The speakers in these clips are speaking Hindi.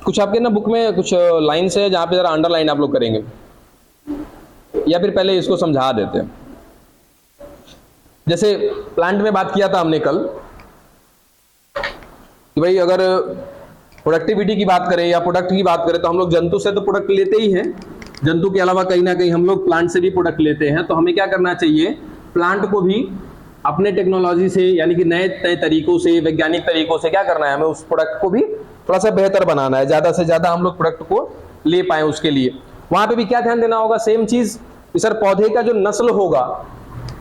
कुछ आपके ना बुक में कुछ लाइन्स है जहाँ पे जरा अंडरलाइन आप लोग करेंगे, या फिर पहले इसको समझा देते हैं। जैसे प्लांट में बात किया था हमने कल कि भाई अगर प्रोडक्टिविटी की बात करें या प्रोडक्ट की बात करें तो हम लोग जंतु से तो प्रोडक्ट लेते ही हैं, जंतु के अलावा कहीं ना कहीं हम लोग प्लांट से भी प्रोडक्ट लेते हैं। तो हमें क्या करना चाहिए, प्लांट को भी अपने टेक्नोलॉजी से यानी कि नए नए तरीकों से, वैज्ञानिक तरीकों से क्या करना है, हमें उस प्रोडक्ट को भी थोड़ा सा बेहतर बनाना है, ज्यादा से ज्यादा हम लोग प्रोडक्ट को ले पाए उसके लिए। वहां पे भी क्या ध्यान देना होगा, सेम चीज कि सर पौधे का जो नस्ल होगा,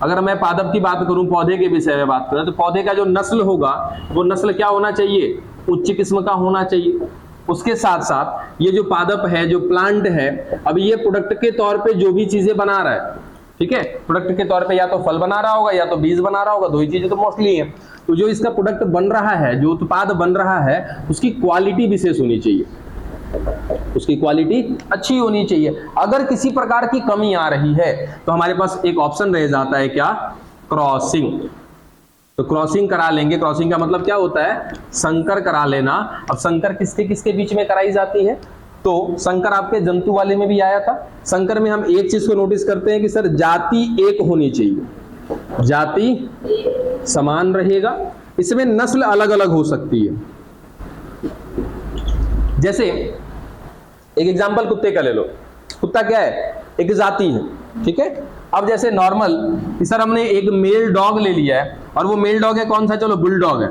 अगर मैं पादप की बात करूं, पौधे के विषय में बात करें, तो पौधे का जो नस्ल होगा वो नस्ल क्या होना चाहिए, उच्च किस्म का होना चाहिए। उसके साथ साथ ये जो पादप है, जो प्लांट है, अब ये प्रोडक्ट के तौर पे जो भी चीजें बना रहा है, ठीक है, प्रोडक्ट के तौर पे या तो फल बना रहा होगा या तो बीज बना रहा होगा, दो ही चीजें तो मोस्टली है। तो जो इसका प्रोडक्ट बन रहा है, जो उत्पाद बन रहा है, उसकी क्वालिटी विशेष होनी चाहिए, उसकी क्वालिटी अच्छी होनी चाहिए। अगर किसी प्रकार की कमी आ रही है तो हमारे पास एक ऑप्शन रह जाता है, क्या, क्रॉसिंग। तो क्रॉसिंग करा लेंगे। क्रॉसिंग का मतलब क्या होता है, संकर करा लेना। अब संकर किसके किसके बीच में कराई जाती है, तो संकर आपके जंतु वाले में भी आया था। संकर में हम एक चीज को नोटिस करते हैं कि सर जाति एक होनी चाहिए, जाति समान रहेगा, इसमें नस्ल अलग अलग हो सकती है। जैसे एक एग्जांपल कुत्ते का ले लो, कुत्ता क्या है, एक जाति है, ठीक है। अब जैसे नॉर्मल सर हमने एक मेल डॉग ले लिया है, और वो मेल डॉग है कौन सा, चलो बुलडॉग है।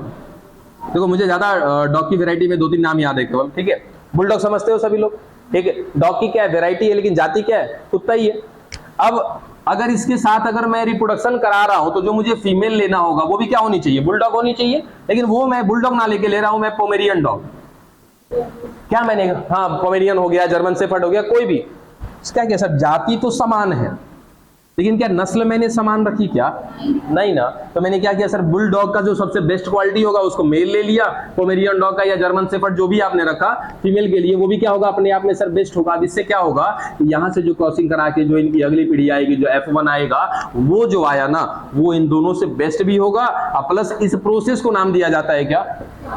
देखो मुझे ज्यादा डॉग की वैरायटी में 2-3 नाम याद है केवल, ठीक है। बुलडॉग समझते हो सभी लोग, ठीक है। डॉग की क्या है, वैरायटी है, लेकिन जाति क्या है, कुत्ता ही है। अब अगर इसके साथ अगर मैं रिप्रोडक्शन करा रहा हूं तो जो मुझे फीमेल लेना होगा वो भी क्या होनी चाहिए, बुलडॉग होनी चाहिए। लेकिन वो मैं बुलडॉग ना लेके ले रहा हूं, मैं पोमेरियन डॉग, क्या मैंने, हाँ पोमेरियन हो गया, जर्मन शेफर्ड हो गया, कोई भी, क्या क्या सर जाति तो समान है, लेकिन क्या नस्ल मैंने समान रखी क्या, नहीं ना। तो मैंने क्या किया सर, बुलडॉग का जो सबसे बेस्ट क्वालिटी होगा उसको मेल ले लिया, पोमेरियन डॉग का या जर्मन शेफर्ड जो भी आपने रखा फीमेल के लिए, वो भी क्या होगा, अपने आप में सर बेस्ट होगा। अब इससे क्या होगा, यहाँ से जो क्रॉसिंग करा के जो इनकी अगली पीढ़ी आएगी, जो F1 आएगा, वो जो आया ना, वो इन दोनों से बेस्ट भी होगा। प्लस इस प्रोसेस को नाम दिया जाता है क्या,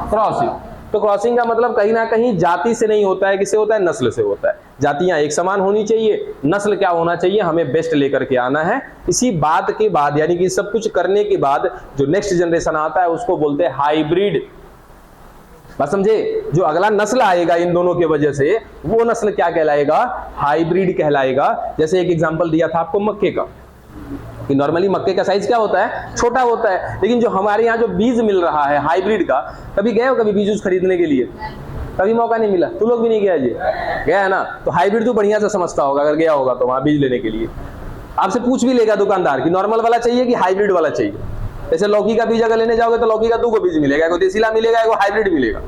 क्रॉसिंग। तो क्रॉसिंग का मतलब कहीं ना कहीं जाति से नहीं होता है, किससे होता है, नस्ल से होता है। जातियां एक समान होनी चाहिए, नस्ल क्या होना चाहिए, हमें बेस्ट लेकर के आना है। इसी बात के बाद, यानी कि सब कुछ करने के बाद जो नेक्स्ट जनरेशन आता है उसको बोलते हैं हाइब्रिड। बात समझे, जो अगला नस्ल आएगा इन दोनों की वजह से, वो नस्ल क्या कहलाएगा, हाइब्रिड कहलाएगा। जैसे एक एग्जांपल दिया था आपको मक्के का, कि नॉर्मली मक्के का साइज क्या होता है, छोटा होता है, लेकिन जो हमारे यहाँ जो बीज मिल रहा है हाइब्रिड का, कभी गए हो कभी बीज खरीदने के लिए, कभी मौका नहीं मिला, तू लोग भी नहीं गया जी, गया है ना। तो हाइब्रिड तो बढ़िया से समझता होगा, अगर गया होगा तो वहां बीज लेने के लिए आपसे पूछ भी लेगा दुकानदार कि नॉर्मल वाला चाहिए कि हाइब्रिड वाला चाहिए। जैसे लौकी का बीज अगर लेने जाओगे तो लौकी का 2 बीज मिलेगा, एक देसीला मिलेगा, एक हाइब्रिड मिलेगा।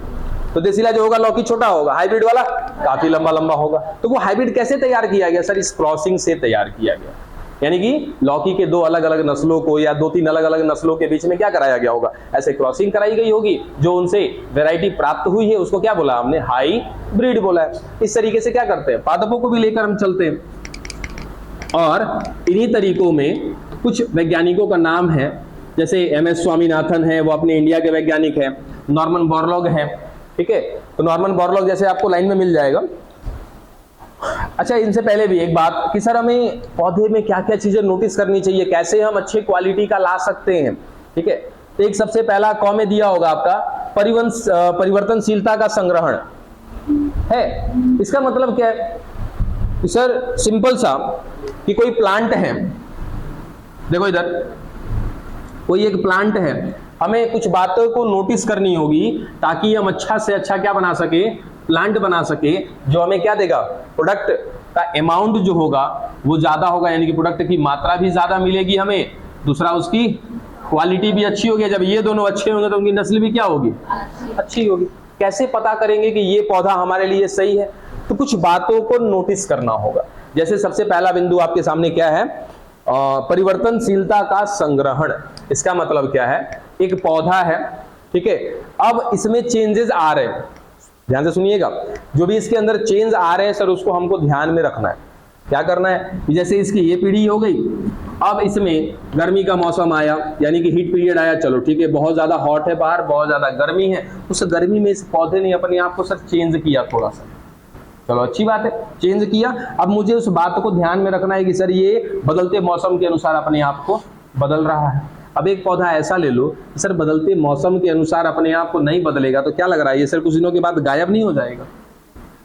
तो देसीला जो होगा लौकी छोटा होगा, हाइब्रिड वाला काफी लंबा लंबा होगा। तो वो हाइब्रिड कैसे तैयार किया गया सर, इस क्रॉसिंग से तैयार किया गया। यानी कि लौकी के 2 अलग अलग नस्लों को या 2-3 अलग अलग नस्लों के बीच में क्या कराया गया होगा, ऐसे क्रॉसिंग कराई गई होगी, जो उनसे वैरायटी प्राप्त हुई है उसको क्या बोला हमने, हाइब्रिड बोला है। इस तरीके से क्या करते हैं, पादपों को भी लेकर हम चलते हैं। और इन्हीं तरीकों में कुछ वैज्ञानिकों का नाम है, जैसे MS स्वामीनाथन है, वो अपने इंडिया के वैज्ञानिक है। नॉर्मन बोरलॉग है, ठीक है। तो नॉर्मन बोरलॉग जैसे आपको लाइन में मिल जाएगा। अच्छा, इनसे पहले भी एक बात कि सर हमें पौधे में क्या क्या चीजें नोटिस करनी चाहिए, कैसे हम अच्छे क्वालिटी का ला सकते हैं, ठीक है। तो एक सबसे पहला कॉम में दिया होगा आपका परिवर्तनशीलता का संग्रहण है। इसका मतलब क्या है कि सर सिंपल सा, कि कोई प्लांट है, देखो इधर कोई एक प्लांट है, हमें कुछ बातों को नोटिस करनी होगी ताकि हम अच्छा से अच्छा क्या बना सके, प्लांट बना सके, जो हमें क्या देगा, प्रोडक्ट का अमाउंट जो होगा वो ज्यादा होगा, यानी कि प्रोडक्ट की मात्रा भी ज्यादा मिलेगी हमें, दूसरा उसकी क्वालिटी भी अच्छी होगी। जब ये दोनों अच्छे होंगे तो उनकी नस्ल भी क्या होगी, अच्छी होगी। कैसे पता करेंगे कि ये पौधा हमारे लिए सही है, तो कुछ बातों को नोटिस करना होगा। जैसे सबसे पहला बिंदु आपके सामने क्या है, परिवर्तनशीलता का संग्रहण। इसका मतलब क्या है, एक पौधा है, ठीक है, अब इसमें चेंजेस आ रहे हैं, ध्यान से सुनिएगा, जो भी इसके अंदर चेंज आ रहे हैं सर उसको हमको ध्यान में रखना है। क्या करना है, जैसे इसकी ये पीढ़ी हो गई, अब इसमें गर्मी का मौसम आया, यानी कि हीट पीरियड आया, चलो ठीक है, बहुत ज्यादा हॉट है बाहर, बहुत ज्यादा गर्मी है, उस गर्मी में इस पौधे ने अपने आप को सर चेंज किया थोड़ा सा, चलो अच्छी बात है, चेंज किया। अब मुझे उस बात को ध्यान में रखना है कि सर ये बदलते मौसम के अनुसार अपने आप को बदल रहा है। अब एक पौधा ऐसा ले लो कि सर बदलते मौसम के अनुसार अपने आप को नहीं बदलेगा तो क्या लग रहा है ये सर कुछ दिनों के बाद गायब नहीं हो जाएगा,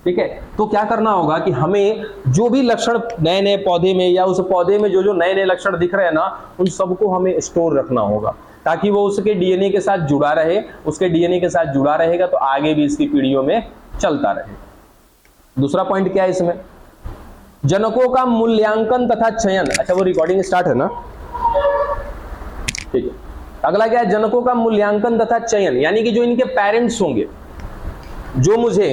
ठीक है। तो क्या करना होगा कि हमें जो भी लक्षण नए नए पौधे में या उस पौधे में जो जो नए नए लक्षण दिख रहे हैं ना, उन सबको हमें स्टोर रखना होगा ताकि वो उसके डीएनए के साथ जुड़ा रहे, उसके डीएनए के साथ जुड़ा रहेगा तो आगे भी इसकी पीढ़ियों में चलता रहे। दूसरा पॉइंट क्या है इसमें, जनकों का मूल्यांकन तथा चयन। अच्छा वो रिकॉर्डिंग स्टार्ट है ना, ठीक है। अगला क्या है, जनकों का मूल्यांकन तथा चयन, यानी कि जो इनके पेरेंट्स होंगे, जो मुझे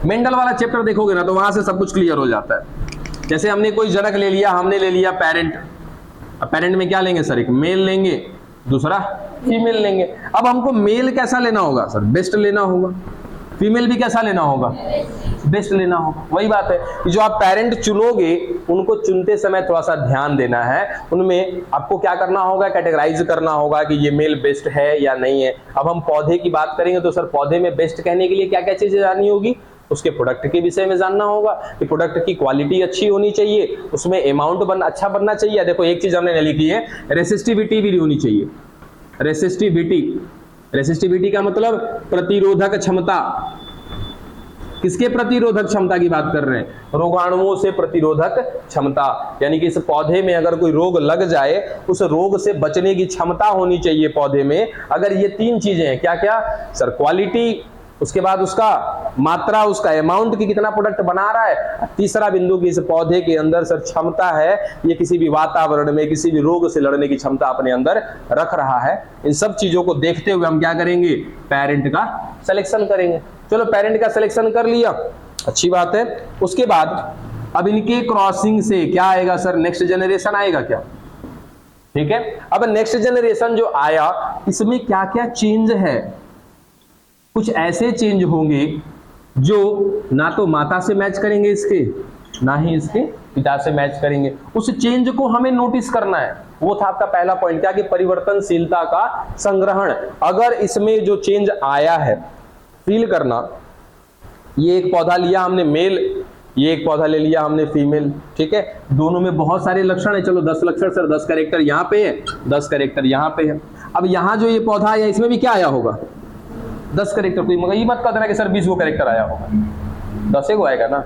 मेंडल वाला चैप्टर देखोगे ना तो वहां से सब कुछ क्लियर हो जाता है। जैसे हमने कोई जनक ले लिया, हमने ले लिया पेरेंट, अब पेरेंट में क्या लेंगे सर, एक मेल लेंगे, दूसरा फीमेल लेंगे। अब हमको मेल कैसा लेना होगा सर, बेस्ट लेना होगा, फीमेल भी कैसा लेना होगा, बेस्ट लेना होगा। वही बात है कि जो आप पेरेंट चुनोगे उनको चुनते समय थोड़ा सा ध्यान देना है, उनमें आपको क्या करना होगा, कैटेगराइज करना होगा कि ये मेल बेस्ट है या नहीं है। अब हम पौधे की बात करेंगे तो सर पौधे में बेस्ट कहने के लिए क्या क्या चीजें जाननी होगी, उसके प्रोडक्ट के विषय में जानना होगा कि प्रोडक्ट की क्वालिटी अच्छी होनी चाहिए, उसमें अमाउंट अच्छा बनना चाहिए। देखो एक चीज हमने लिखी है, रेसिस्टिविटी भी होनी चाहिए। रेसिस्टिविटी का मतलब प्रतिरोधक क्षमता। किसके प्रतिरोधक क्षमता की बात कर रहे हैं, रोगाणुओं से प्रतिरोधक क्षमता, यानी कि इस पौधे में अगर कोई रोग लग जाए उस रोग से बचने की क्षमता होनी चाहिए पौधे में। अगर ये तीन चीजें हैं, क्या क्या सर, क्वालिटी, उसके बाद उसका मात्रा, उसका अमाउंट की कितना प्रोडक्ट बना रहा है, तीसरा बिंदु की इस पौधे के अंदर सर क्षमता है, ये किसी भी वातावरण में किसी भी रोग से लड़ने की क्षमता अपने अंदर रख रहा है। इन सब चीजों को देखते हुए हम क्या करेंगे, पेरेंट का सिलेक्शन करेंगे। चलो पेरेंट का सिलेक्शन कर लिया, अच्छी बात है। उसके बाद अब इनके क्रॉसिंग से क्या आएगा सर, नेक्स्ट जनरेशन आएगा क्या, ठीक है। अब नेक्स्ट जनरेशन जो आया इसमें क्या क्या चेंज है, कुछ ऐसे चेंज होंगे जो ना तो माता से मैच करेंगे इसके, ना ही इसके पिता से मैच करेंगे। उस चेंज को हमें नोटिस करना है, वो था आपका पहला पॉइंट, क्या कि परिवर्तनशीलता का संग्रहण। अगर इसमें जो चेंज आया है, फील करना, ये एक पौधा लिया हमने मेल, ये एक पौधा ले लिया हमने फीमेल, ठीक है, दोनों में बहुत सारे लक्षण है, चलो 10 लक्षण सर, 10 कैरेक्टर यहाँ पे है, 10 कैरेक्टर यहाँ पे है। अब यहाँ जो ये पौधा आया इसमें भी क्या आया होगा, 10 कैरेक्टर। कोई मगर ये मत कहना कि सर 20 गो कैरेक्टर आया होगा, 10 गो आएगा ना,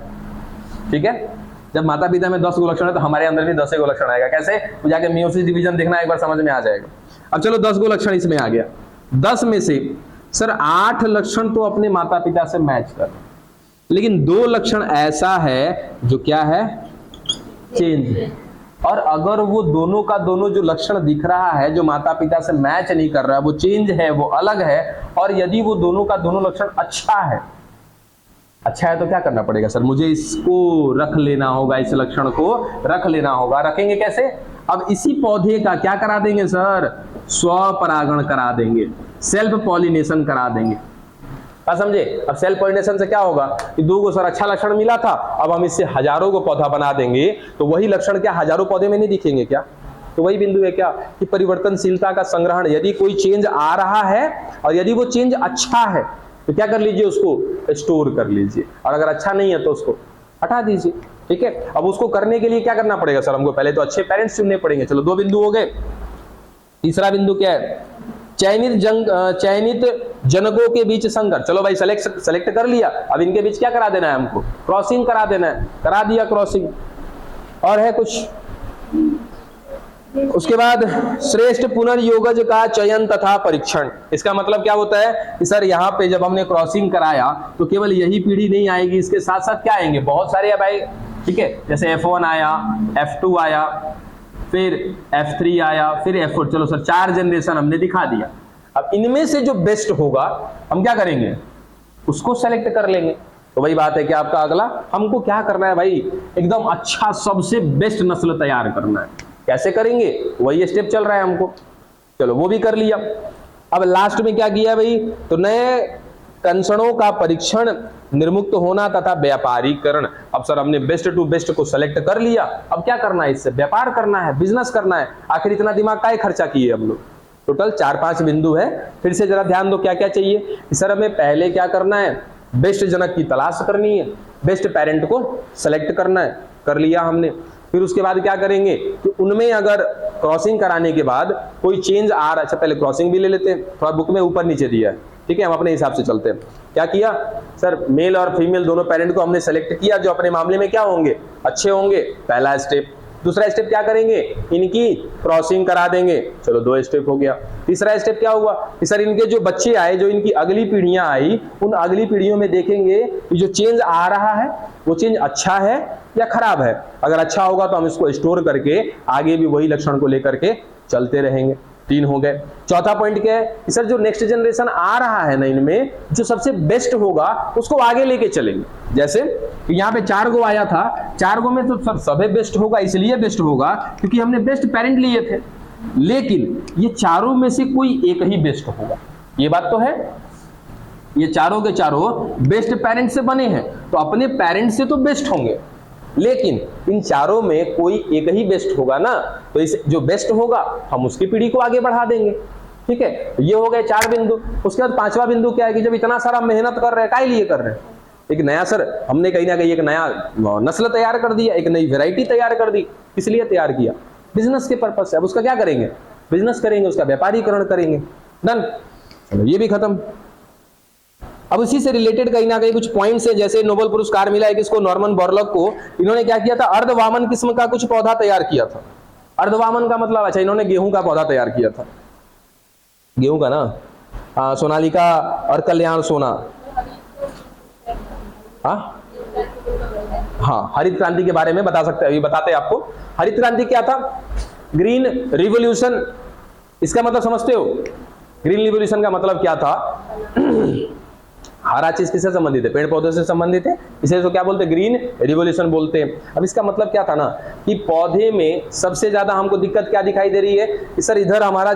ठीक है। जब माता पिता में 10 गो लक्षण है तो हमारे अंदर भी 10 गो लक्षण आएगा। कैसे, तो जाके मियोसिस डिवीजन देखना, एक बार समझ में आ जाएगा। अब चलो 10 गो लक्षण इसमें आ गया, 10 में से सर 8 लक्षण तो अपने माता पिता से मैच कर, लेकिन 2 लक्षण ऐसा है जो क्या है, चेंज है। और अगर वो दोनों का दोनों जो लक्षण दिख रहा है जो माता पिता से मैच नहीं कर रहा है, वो चेंज है, वो अलग है, और यदि वो दोनों का दोनों लक्षण अच्छा है तो क्या करना पड़ेगा सर, मुझे इसको रख लेना होगा, इस लक्षण को रख लेना होगा। रखेंगे कैसे, अब इसी पौधे का क्या करा देंगे सर, स्वपरागण करा देंगे, सेल्फ पॉलिनेशन करा देंगे। क्या समझे, अब सेल्फ पॉलिनेशन से क्या होगा कि 2 गो सर अच्छा लक्षण मिला था, अब हम इससे हजारों को पौधा बना देंगे, तो वही लक्षण क्या हजारों पौधे में नहीं दिखेंगे क्या। तो वही बिंदु है क्या कि परिवर्तनशीलता का संग्रहण। यदि कोई चेंज आ रहा है और यदि वो चेंज अच्छा है तो क्या कर लीजिए, उसको स्टोर कर लीजिए, और अगर अच्छा नहीं है तो उसको हटा दीजिए, ठीक है। अब उसको करने के लिए क्या करना पड़ेगा सर, हमको पहले तो अच्छे पेरेंट्स चुनने पड़ेंगे। चलो 2 बिंदु हो गए। तीसरा बिंदु क्या है, चयनित जनकों के बीच संघर्ष। चलो भाई सेलेक्ट कर लिया, अब इनके बीच क्या करा देना है, हमको क्रॉसिंग करा देना है, करा दिया क्रॉसिंग। और है कुछ, उसके बाद श्रेष्ठ पुनर्योगज का चयन तथा परीक्षण। इसका मतलब क्या होता है कि सर यहाँ पे जब हमने क्रॉसिंग कराया तो केवल यही पीढ़ी नहीं आएगी, इसके साथ साथ क्या आएंगे, बहुत सारे अब आए, ठीक है। जैसे F1 आया, F2 आया, फिर F3 आया, फिर F4। चलो सर 4 जनरेशन हमने दिखा दिया। अब इनमें से जो बेस्ट होगा हम क्या करेंगे, उसको सेलेक्ट कर लेंगे। तो वही बात है कि आपका अगला हमको क्या करना है भाई, एकदम अच्छा सबसे बेस्ट नस्ल तैयार करना है। कैसे करेंगे, वही स्टेप चल रहा है हमको। चलो वो भी कर लिया। अब लास्ट में क्या किया भाई, तो नए कंसड़ों का परीक्षण, निर्मुक्त होना तथा व्यापारीकरण। अब सर हमने बेस्ट टू बेस्ट को सेलेक्ट कर लिया, अब क्या करना है, इससे व्यापार करना है, बिजनेस करना है। आखिर इतना दिमाग काहे खर्चा किए हम लोग। टोटल 4-5 बिंदु है। फिर से जरा ध्यान दो क्या क्या चाहिए कि सर हमें पहले क्या करना है, बेस्ट जनक की तलाश करनी है, बेस्ट पेरेंट को सेलेक्ट करना है, कर लिया हमने। फिर उसके बाद क्या करेंगे कि उनमें अगर क्रॉसिंग कराने के बाद कोई चेंज आ रहा है, अच्छा पहले क्रॉसिंग भी ले लेते हैं, थोड़ा बुक में ऊपर नीचे दिया है, ठीक है, हम अपने हिसाब से चलते हैं। क्या किया सर, मेल और फीमेल दोनों पेरेंट को हमने सेलेक्ट किया जो अपने मामले में क्या होंगे, अच्छे होंगे, पहला स्टेप। दूसरा स्टेप क्या करेंगे, इनकी क्रॉसिंग करा देंगे, चलो 2 स्टेप हो गया। तीसरा स्टेप क्या हुआ कि सर इनके जो बच्चे आए, जो इनकी अगली पीढ़ियां आई, उन अगली पीढ़ियों में देखेंगे कि जो चेंज आ रहा है वो चेंज अच्छा है या खराब है। अगर अच्छा होगा तो हम इसको स्टोर करके आगे भी वही लक्षण को लेकर के चलते रहेंगे। 3 हो गए। चौथा पॉइंट क्या है कि सर जो नेक्स्ट जनरेशन आ रहा है ना, इनमें जो सबसे बेस्ट होगा उसको आगे लेके चलेंगे। जैसे यहाँ पे 4 गो आया था, 4 गो में तो सर सभी बेस्ट होगा, इसलिए बेस्ट होगा क्योंकि हमने बेस्ट पेरेंट लिए थे, लेकिन ये चारों में से कोई एक ही बेस्ट होगा, ये बात तो है। ये चारों के चारों बेस्ट पेरेंट से बने हैं तो अपने पेरेंट से तो बेस्ट होंगे, लेकिन इन चारों में कोई एक ही बेस्ट होगा ना, तो इस जो बेस्ट होगा हम उसकी पीढ़ी को आगे बढ़ा देंगे। ठीक है, ये हो गए 4 बिंदु। उसके बाद 5वां बिंदु क्या है कि जब इतना सारा मेहनत कर रहे हैं, काहे लिए कर रहे हैं, एक नया सर हमने कहीं ना कहीं एक नया नस्ल तैयार कर दिया, एक नई वैरायटी तैयार कर दी, इसलिए तैयार किया, बिजनेस के पर्पज से। अब उसका क्या करेंगे, बिजनेस करेंगे, उसका व्यापारीकरण करेंगे, डन, चलो ये भी खत्म। अब इसी से रिलेटेड कहीं ना कहीं कुछ पॉइंट्स है, जैसे नोबेल पुरस्कार मिला है किसको, नॉर्मन बोरलॉग को। इन्होंने क्या किया था, अर्धवामन किस्म का कुछ पौधा तैयार किया था। अर्धवामन का मतलब, अच्छा इन्होंने गेहूं का पौधा तैयार किया था, गेहूं का ना, सोनालिका और कल्याण सोना। हाँ, हरित क्रांति के बारे में बता सकते हैं, अभी बताते हैं आपको। हरित क्रांति क्या था, ग्रीन रिवॉल्यूशन, इसका मतलब समझते हो, ग्रीन रिवॉल्यूशन का मतलब क्या था, हरा चीज किससे संबंधित है, पेड़ पौधे से संबंधित है, इसे तो क्या बोलते हैं, ग्रीन रिवॉल्यूशन बोलते हैं। अब इसका मतलब क्या था ना कि पौधे में सबसे ज्यादा हमको दिक्कत क्या दिखाई दे रही है कि सर इधर हमारा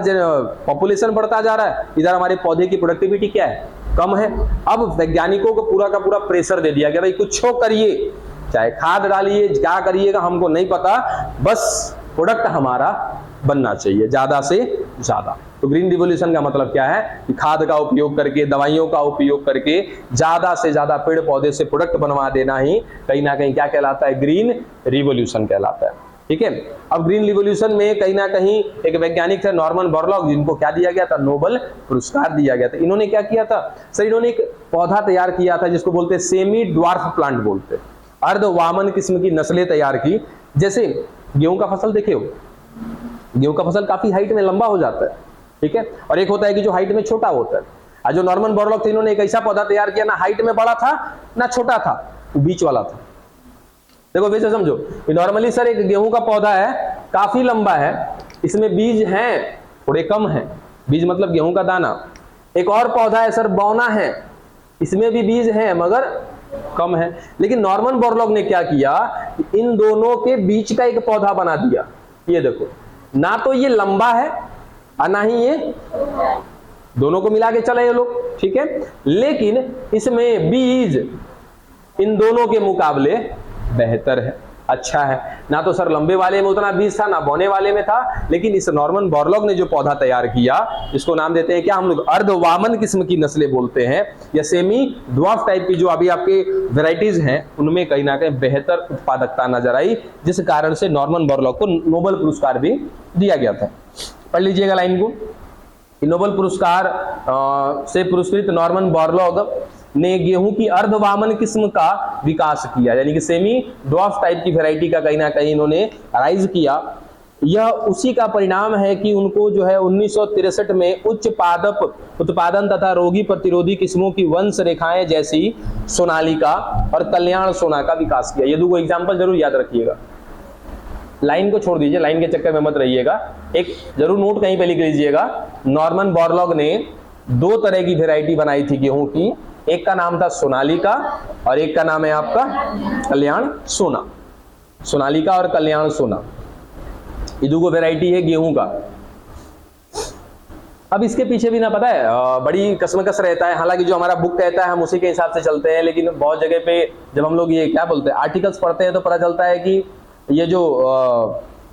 पॉपुलेशन बढ़ता जा रहा है, इधर हमारे पौधे की प्रोडक्टिविटी क्या है, कम है। अब वैज्ञानिकों को पूरा का पूरा प्रेशर दे दिया गया, भाई कुछ करिए, चाहे खाद डालिए, क्या करिएगा हमको नहीं पता, बस प्रोडक्ट हमारा बनना चाहिए ज्यादा से ज्यादा। तो ग्रीन रिवॉल्यूशन का मतलब क्या है कि खाद का उपयोग करके, दवाइयों का उपयोग करके ज्यादा से ज्यादा पेड़ पौधे से प्रोडक्ट बनवा देना ही कहीं ना कहीं क्या कहलाता है, ग्रीन रिवॉल्यूशन कहलाता है। ठीक है, अब ग्रीन रिवॉल्यूशन में कहीं ना कहीं एक वैज्ञानिक थे नॉर्मन बोरलॉग, जिनको क्या दिया गया था, नोबेल पुरस्कार दिया गया था। इन्होंने क्या किया था सर, इन्होंने एक पौधा तैयार किया था जिसको बोलते हैं सेमी ड्वार्फ प्लांट बोलते हैं, अर्धवामन किस्म की नस्लें तैयार की। जैसे गेहूं का फसल देखे हो, गेहूं का फसल काफी हाइट में लंबा हो जाता है, ठीक है, और एक होता है कि जो हाइट में छोटा होता है। आज जो नॉर्मन बोरलॉग थे, इन्होंने एक ऐसा पौधा तैयार किया, ना हाइट में बड़ा था ना छोटा था, वो बीच वाला था। देखो वैसे समझो, नॉर्मली सर एक गेहूं का पौधा है, काफी लंबा है, इसमें बीज हैं थोड़े कम है, बीज मतलब गेहूं का दाना। एक और पौधा है सर बौना है, इसमें भी बीज है मगर कम है। लेकिन नॉर्मन बोरलॉग ने क्या किया, इन दोनों के बीच का एक पौधा बना दिया। ये देखो, ना तो ये लंबा है और ना ही ये, दोनों को मिला के चले ये लोग, ठीक है, लेकिन इसमें बीज इन दोनों के मुकाबले बेहतर है, अच्छा है। ना तो सर लंबे वाले में उतना बीज था, ना बौने वाले में था, लेकिन इस नॉर्मन बोरलॉग ने जो पौधा तैयार किया, इसको नाम देते हैं क्या हम लोग, अर्धवामन किस्म की नस्लें बोलते हैं, या सेमी ड्वार्फ टाइप की जो अभी आपके वैरायटीज हैं, उनमें कहीं ना कहीं बेहतर उत्पादकता नजर आई, जिस कारण से नॉर्मन बोरलॉग को नोबेल पुरस्कार भी दिया गया था। पढ़ लीजिएगा लाइन को, नोबेल पुरस्कार से पुरस्कृत नॉर्मन बोरलॉग ने गेहूं की अर्धवामन किस्म का विकास किया, यानी कि सेमी ड्वार्फ टाइप की वैरायटी का कहीं ना कहीं इन्होंने राइज किया। यह उसी का परिणाम है कि उनको जो है 1963 में उच्च उत्पादन तथा रोगी प्रतिरोधी किस्मों की वंश रेखाएं जैसी सोनालिका और कल्याण सोना का विकास किया। ये दो एग्जाम्पल जरूर याद रखिएगा, लाइन को छोड़ दीजिए, लाइन के चक्कर में मत रहिएगा, एक जरूर नोट कहीं पे लिख लीजिएगा। नॉर्मन बोरलॉग ने 2 तरह की वैरायटी बनाई थी गेहूं की, एक का नाम था सोनालिका और एक का नाम है आपका कल्याण सोना। सोनालिका और कल्याण सोना, ये दो वैरायटी है गेहूं का। अब इसके पीछे भी ना पता है बड़ी कसमकस रहता है। हालांकि जो हमारा बुक कहता है हम उसी के हिसाब से चलते हैं, लेकिन बहुत जगह पे जब हम लोग ये क्या बोलते हैं आर्टिकल्स पढ़ते हैं तो पता चलता है कि ये जो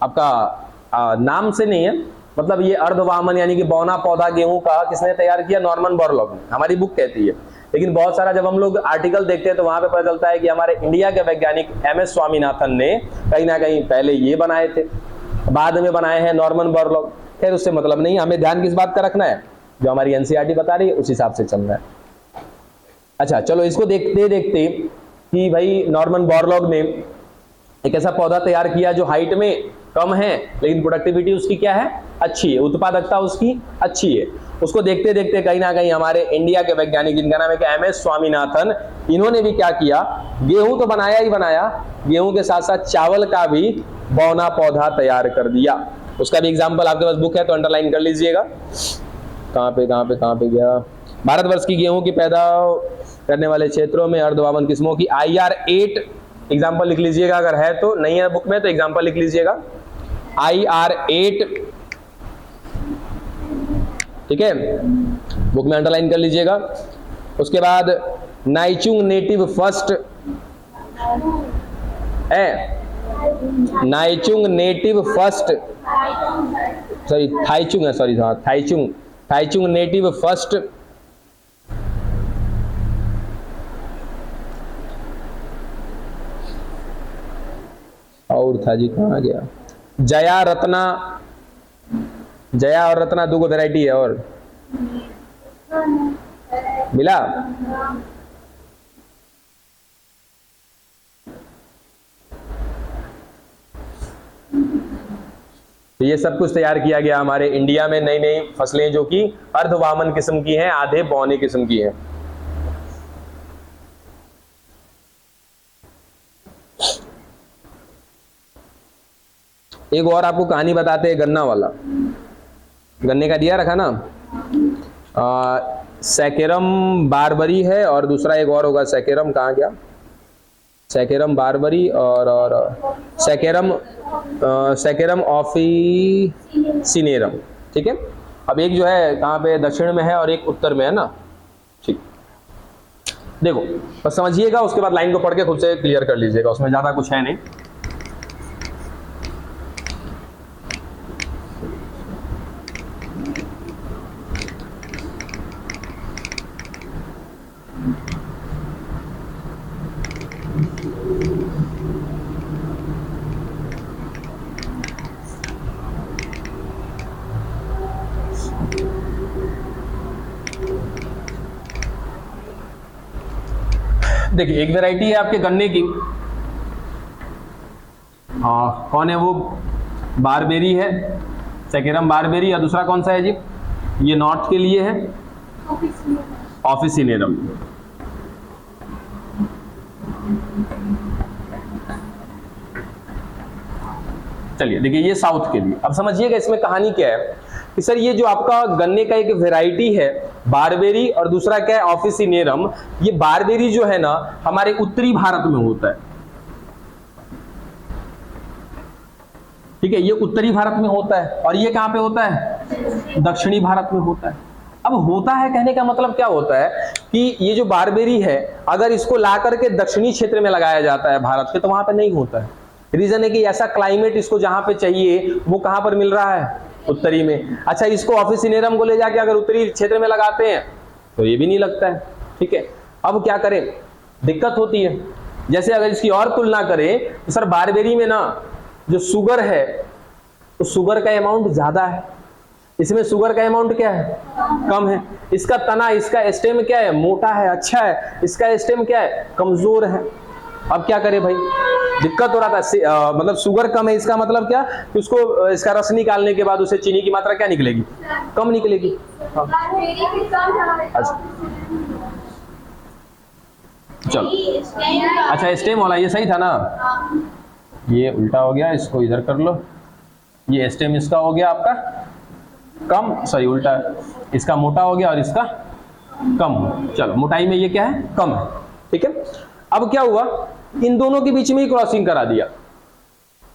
आपका नाम से नहीं है, मतलब ये अर्धवामन यानी कि बौना पौधा गेहूं का किसने तैयार किया? नॉर्मन बोरलॉग ने, हमारी बुक कहती है। लेकिन बहुत सारा जब हम लोग आर्टिकल देखते हैं तो वहां पे पता चलता है कि हमारे इंडिया के वैज्ञानिक एमएस स्वामीनाथन ने कहीं ना कहीं पहले ये बनाए थे, बाद में बनाए हैं नॉर्मन बोरलॉग। खैर उससे मतलब नहीं, हमें ध्यान किस बात का रखना है? जो हमारी एनसीईआरटी बता रही है उस हिसाब से चलना है। अच्छा चलो इसको देखते देखते कि भाई नॉर्मन बोरलॉग ने एक ऐसा पौधा तैयार किया जो हाइट में कम है लेकिन प्रोडक्टिविटी उसकी क्या है? अच्छी है, उत्पादकता उसकी अच्छी है। उसको देखते देखते कहीं ना कहीं हमारे इंडिया के वैज्ञानिक जिनका नाम है कि एमएस स्वामीनाथन, इन्होंने भी क्या किया? गेहूं तो बनाया ही बनाया, गेहूं के साथ साथ चावल का भी बौना पौधा तैयार कर दिया। उसका भी एग्जाम्पल आपके पास बुक है तो अंडरलाइन कर लीजिएगा। कहाँ पे गया? भारतवर्ष की गेहूं की पैदा करने वाले क्षेत्रों में अर्धवामन किस्मों की IR8 एग्जाम्पल लिख लीजिएगा, अगर है तो, नहीं है बुक में तो एग्जाम्पल लिख लीजिएगा IR8, ठीक है, बुक में अंडरलाइन कर लीजिएगा। उसके बाद नाइचुंग नेटिव फर्स्ट है, नाइचुंग नेटिव फर्स्ट, सॉरी थाईचुंग है, सॉरी हाँ थाईचुंग नेटिव फर्स्ट, और था जी कहाँ गया? जया और रत्ना दो वैरायटी है और मिला। तो ये सब कुछ तैयार किया गया हमारे इंडिया में, नई नई फसलें जो कि अर्धवामन किस्म की हैं, आधे बौने किस्म की हैं। एक और आपको कहानी बताते हैं गन्ना वाला, गन्ने का दिया रखा ना, सैकेरम बारबरी है और दूसरा एक और होगा सैकेरम, कहाँ गया? सैकेरम बारबरी और सैकेरम ऑफिसिनेरम, ठीक है। अब एक जो है कहाँ पे? दक्षिण में है और एक उत्तर में है ना, ठीक। देखो बस समझिएगा, उसके बाद लाइन को पढ़ के खुद से क्लियर कर लीजिएगा, उसमें ज्यादा कुछ है नहीं। देखिए एक वैरायटी है आपके गन्ने की, हाँ कौन है वो? बारबेरी है, सैकेरम बारबेरी, और दूसरा कौन सा है जी? ये नॉर्थ के लिए है, ऑफिसिनेरम। चलिए देखिए ये साउथ के लिए। अब समझिएगा इसमें कहानी क्या है कि सर ये जो आपका गन्ने का एक वैरायटी है बारबेरी और दूसरा क्या है? ऑफिसिनेरम। ये बारबेरी जो है ना हमारे उत्तरी भारत में होता है, ठीक है, ये उत्तरी भारत में होता है, और ये कहां पे होता है? दक्षिणी भारत में होता है। अब होता है कहने का मतलब क्या होता है कि ये जो बारबेरी है अगर इसको ला करके दक्षिणी क्षेत्र में लगाया जाता है भारत के, तो वहां पे नहीं होता है। रीजन है कि ऐसा क्लाइमेट इसको जहां पे चाहिए वो कहां पर मिल रहा है? उत्तरी में। अच्छा इसको ऑफिसिनेरम को ले जाके अगर उत्तरी क्षेत्र में लगाते हैं तो ये भी नहीं लगता है, ठीक है। अब क्या करें? दिक्कत होती है। जैसे अगर इसकी और तुलना करें तो सर बारबेरी में ना जो शुगर है तो शुगर का अमाउंट ज्यादा है, इसमें शुगर का अमाउंट क्या है? कम है। इसका तना, इसका स्टेम क्या है? मोटा है, अच्छा है। इसका स्टेम क्या है? कमजोर है। अब क्या करें भाई? दिक्कत हो रहा था, मतलब शुगर कम है, इसका मतलब क्या कि उसको इसका रस निकालने के बाद उसे चीनी की मात्रा क्या निकलेगी? कम निकलेगी। हाँ। अच्छा चलो, अच्छा स्टेम वाला ये सही था ना, ये उल्टा हो गया, इसको इधर कर लो। ये स्टेम इसका हो गया आपका कम, सॉरी उल्टा, इसका मोटा हो गया और इसका कम। चलो मोटाई में ये क्या है? कम है, ठीक है। अब क्या हुआ? इन दोनों के बीच में ही क्रॉसिंग करा दिया।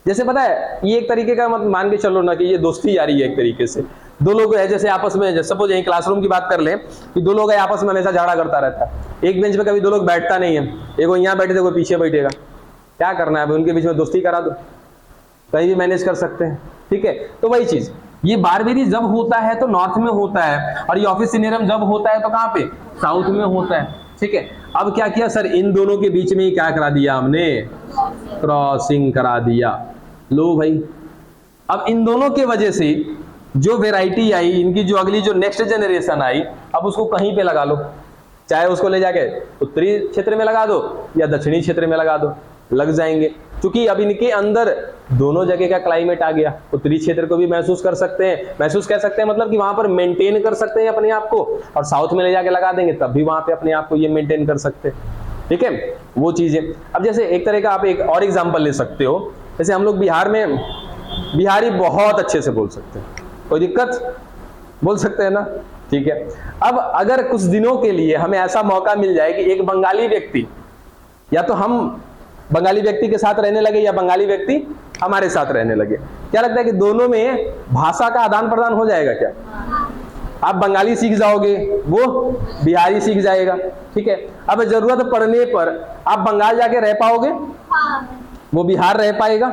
जैसे पता है ये एक तरीके का, मत मान के चलो ना कि ये दोस्ती यारी है एक तरीके से। दो लोग है जैसे आपस में, सपोज यही क्लासरूम की बात कर लें कि दो लोग है आपस में हमेशा झगड़ा करता रहता है, एक बेंच पे कभी दो लोग बैठता नहीं है, एक यहाँ बैठे थे कोई पीछे बैठेगा, क्या करना है, उनके बीच में दोस्ती करा दो, कहीं भी मैनेज कर सकते हैं, ठीक है। तो वही चीज, ये बारबेरी जब होता है तो नॉर्थ में होता है, और ये ऑफिस सिनेरियम जब होता है तो कहाँ पे, साउथ में होता है, ठीक है। अब क्या किया सर, इन दोनों के बीच में क्या करा दिया हमने, क्रॉसिंग करा दिया। लो भाई, अब इन दोनों के वजह से जो वेराइटी आई, इनकी जो अगली जो नेक्स्ट जनरेशन आई, अब उसको कहीं पे लगा लो, चाहे उसको ले जाके उत्तरी क्षेत्र में लगा दो या दक्षिणी क्षेत्र में लगा दो, लग जाएंगे, क्योंकि अब इनके अंदर दोनों जगह का क्लाइमेट आ गया। उत्तरी क्षेत्र को भी महसूस कर सकते हैं, महसूस कह सकते हैं मतलब कि वहां पर मेंटेन कर सकते हैं अपने आप को, और साउथ में ले जाके लगा देंगे तब भी वहां पे अपने आप को ये मेंटेन कर सकते हैं, ठीक है, वो चीजें। अब जैसे एक तरह का आप एक और एग्जांपल ले सकते हो, जैसे हम लोग बिहार में बिहारी बहुत अच्छे से बोल सकते हैं, कोई दिक्कत, बोल सकते हैं ना, ठीक है। अब अगर कुछ दिनों के लिए हमें ऐसा मौका मिल जाए कि एक बंगाली व्यक्ति, या तो हम बंगाली व्यक्ति के साथ रहने लगे या बंगाली व्यक्ति हमारे साथ रहने लगे, क्या लगता है कि दोनों में भाषा का आदान प्रदान हो जाएगा क्या? आप बंगाली सीख जाओगे, वो बिहारी सीख जाएगा, ठीक है। अब जरूरत पड़ने पर आप बंगाल जाके रह पाओगे, वो बिहार रह पाएगा,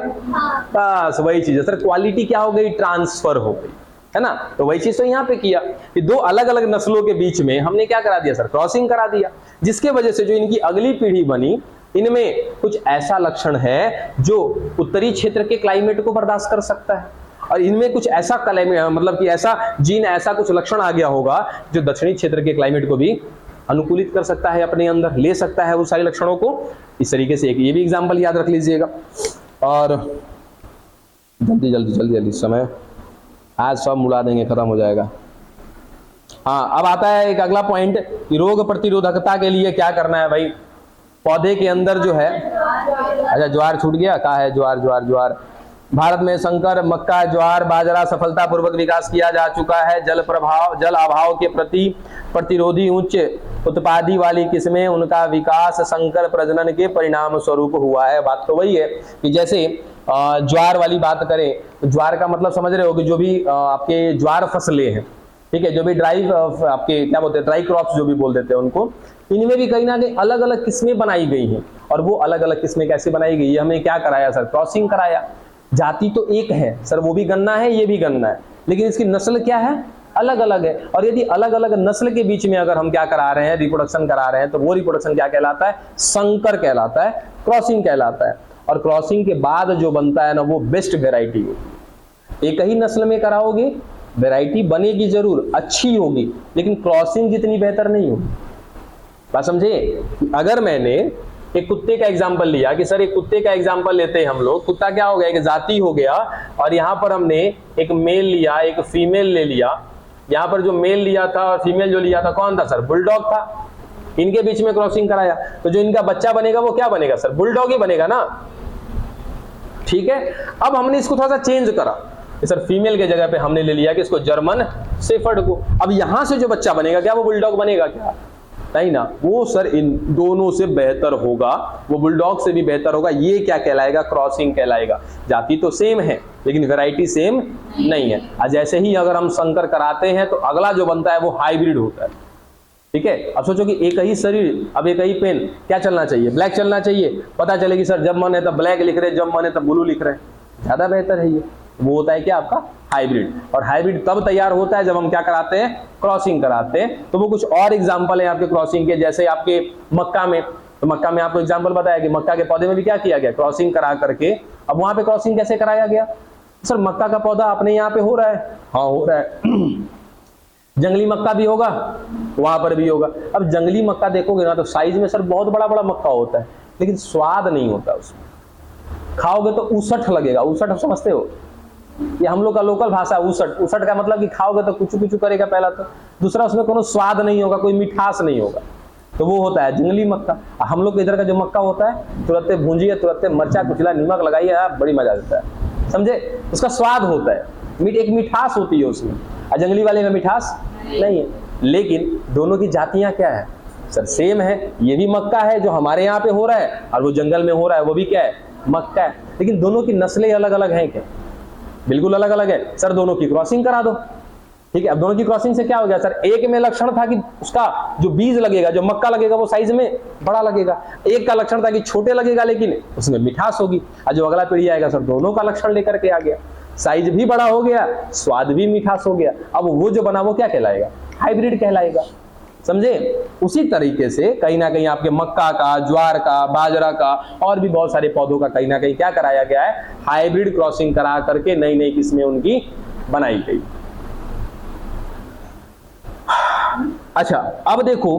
बस वही चीज है सर, क्वालिटी क्या हो गई, ट्रांसफर हो गई, है ना। तो वही चीज तो यहाँ पे किया कि दो अलग अलग नस्लों के बीच में हमने क्या करा दिया सर, क्रॉसिंग करा दिया, जिसके वजह से जो इनकी अगली पीढ़ी बनी, इनमें कुछ ऐसा लक्षण है जो उत्तरी क्षेत्र के क्लाइमेट को बर्दाश्त कर सकता है, और इनमें कुछ ऐसा मतलब कि ऐसा जीन, ऐसा कुछ लक्षण आ गया होगा जो दक्षिणी क्षेत्र के क्लाइमेट को भी अनुकूलित कर सकता है, अपने अंदर ले सकता है वो सारे लक्षणों को। इस तरीके से एक ये भी एग्जाम्पल याद रख लीजिएगा। और जल्दी जल्दी जल्दी जल्दी, समय आज सब मुड़ा देंगे, खत्म हो जाएगा। हाँ, अब आता है एक अगला पॉइंट कि रोग प्रतिरोधकता के लिए क्या करना है भाई, पौधे के अंदर जो है, अच्छा ज्वार छूट गया, कहाँ है ज्वार, ज्वार ज्वार भारत में संकर, मक्का, ज्वार, बाजरा सफलतापूर्वक विकास किया जा चुका है। जल अभाव के प्रति प्रतिरोधी उच्च उत्पादी वाली किस्में, उनका विकास संकर प्रजनन के परिणाम स्वरूप हुआ है। बात तो वही है कि जैसे ज्वार वाली बात करें तो ज्वार का मतलब समझ रहे हो कि जो भी आपके ज्वार फसलें हैं, ठीक है, जो भी ड्राई आपके क्या बोलते हैं, ड्राई क्रॉप्स जो भी बोल देते हैं उनको, इनमें भी कहीं ना कहीं अलग अलग किस्में बनाई गई हैं। और वो अलग अलग किस्में कैसे बनाई गई, हमने क्या कराया सर, क्रॉसिंग कराया। जाति तो एक है सर, वो भी गन्ना है, ये भी गन्ना है, लेकिन इसकी नस्ल क्या है, अलग अलग है। और यदि अलग अलग नस्ल के बीच में अगर हम क्या करा रहे हैं, रिप्रोडक्शन करा रहे हैं, तो वो रिप्रोडक्शन क्या कहलाता है, संकर कहलाता है, क्रॉसिंग कहलाता है। और क्रॉसिंग के बाद जो बनता है ना, वो बेस्ट वेराइटी होगी। एक ही नस्ल में कराओगे, वेराइटी बनेगी जरूर, अच्छी होगी, लेकिन क्रॉसिंग जितनी बेहतर नहीं होगी। बात समझे? अगर मैंने एक कुत्ते का एग्जाम्पल लिया कि सर एक कुत्ते का एग्जाम्पल लेते हैं हम लोग, कुत्ता क्या हो गया, एक जाति हो गया, और यहाँ पर हमने एक मेल लिया, एक फीमेल ले लिया। यहाँ पर जो मेल लिया था और फीमेल जो लिया था कौन था सर, बुलडॉग था। इनके बीच में क्रॉसिंग कराया, तो जो इनका बच्चा बनेगा वो क्या बनेगा सर, बुलडॉग ही बनेगा ना, ठीक है। अब हमने इसको थोड़ा सा चेंज करा, सर फीमेल के जगह पे हमने ले लिया कि इसको जर्मन शेफर्ड को। अब यहां से जो बच्चा बनेगा क्या वो बुलडॉग बनेगा क्या, नहीं ना, वो सर इन दोनों से बेहतर होगा, वो बुलडॉग से भी बेहतर होगा। ये क्या कहलाएगा, क्रॉसिंग कहलाएगा। जाति तो सेम है लेकिन वैरायटी सेम नहीं है। और जैसे ही अगर हम संकर कराते हैं तो अगला जो बनता है वो हाइब्रिड होता है, ठीक है। अब सोचो कि एक ही शरीर, अब एक ही पेन, क्या चलना चाहिए, ब्लैक चलना चाहिए, पता चले कि सर जब मन है तब ब्लैक लिख रहे, जब मन है तब ब्लू लिख रहे, ज्यादा बेहतर है ये। वो होता है क्या, आपका हाइब्रिड। और हाइब्रिड तब तैयार होता है जब हम क्या कराते हैं, क्रॉसिंग कराते हैं। तो वो कुछ और एग्जांपल है आपके क्रॉसिंग के, जैसे आपके मक्का में, तो मक्का में आपको एग्जांपल बताया कि मक्का के पौधे में भी क्या किया गया, क्रॉसिंग करा करके। अब वहां पे क्रॉसिंग कैसे कराया गया, सर मक्का का पौधा अपने यहाँ पे हो रहा है, हाँ हो रहा है, जंगली मक्का भी होगा, वहां पर भी होगा। अब जंगली मक्का देखोगे ना तो साइज में सर बहुत बड़ा बड़ा मक्का होता है, लेकिन स्वाद नहीं होता उसमें। खाओगे तो उसठ लगेगा, उसठ समझते हो, ये हम लोग का लोकल भाषा उसठ। उसठ का मतलब कि खाओगे तो कुछ कुछ करेगा पहला, तो दूसरा उसमें कोनो स्वाद नहीं होगा, कोई मिठास नहीं होगा, तो वो होता है जंगली मक्का। हम लोग इधर का जो मक्का होता है, तुरंत भूंजिए, तुरंत मर्चा कुचला नमक लगाइए, बड़ी मजा देता है, समझे, उसका स्वाद होता है, एक मिठास होती है उसमें। और जंगली वाले में मिठास नहीं है। लेकिन दोनों की जातियां क्या है सर, सेम है। ये भी मक्का है जो हमारे यहाँ पे हो रहा है, और वो जंगल में हो रहा है वो भी क्या है, मक्का है। लेकिन दोनों की नस्लें अलग अलग हैं क्या, बिल्कुल अलग अलग है। सर दोनों की क्रॉसिंग करा दो, ठीक है। अब दोनों की क्रॉसिंग से क्या हो गया सर, एक में लक्षण था कि उसका जो बीज लगेगा, जो मक्का लगेगा वो साइज में बड़ा लगेगा, एक का लक्षण था कि छोटे लगेगा लेकिन उसमें मिठास होगी, और जो अगला पीढ़ी आएगा सर दोनों का लक्षण लेकर के आ गया, साइज भी बड़ा हो गया, स्वाद भी मिठास हो गया। अब वो जो बना वो क्या कहलाएगा, हाइब्रिड कहलाएगा, समझे। उसी तरीके से कहीं ना कहीं आपके मक्का का, ज्वार का, बाजरा का और भी बहुत सारे पौधों का कहीं ना कहीं क्या कराया गया है, हाइब्रिड क्रॉसिंग करा करके नई नई किस्में उनकी बनाई गई। अच्छा, अब देखो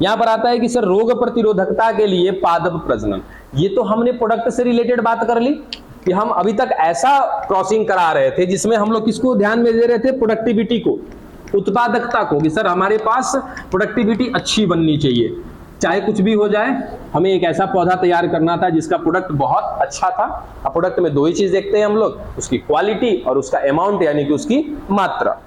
यहां पर आता है कि सर रोग प्रतिरोधकता के लिए पादप प्रजनन, ये तो हमने प्रोडक्ट से रिलेटेड बात कर ली कि हम अभी तक ऐसा क्रॉसिंग करा रहे थे जिसमें हम लोग किसको ध्यान में दे रहे थे, प्रोडक्टिविटी को, उत्पादकता को, कि सर हमारे पास प्रोडक्टिविटी अच्छी बननी चाहिए, चाहे कुछ भी हो जाए, हमें एक ऐसा पौधा तैयार करना था जिसका प्रोडक्ट बहुत अच्छा था। अब प्रोडक्ट में दो ही चीज देखते हैं हम लोग, उसकी क्वालिटी और उसका अमाउंट यानी कि उसकी मात्रा।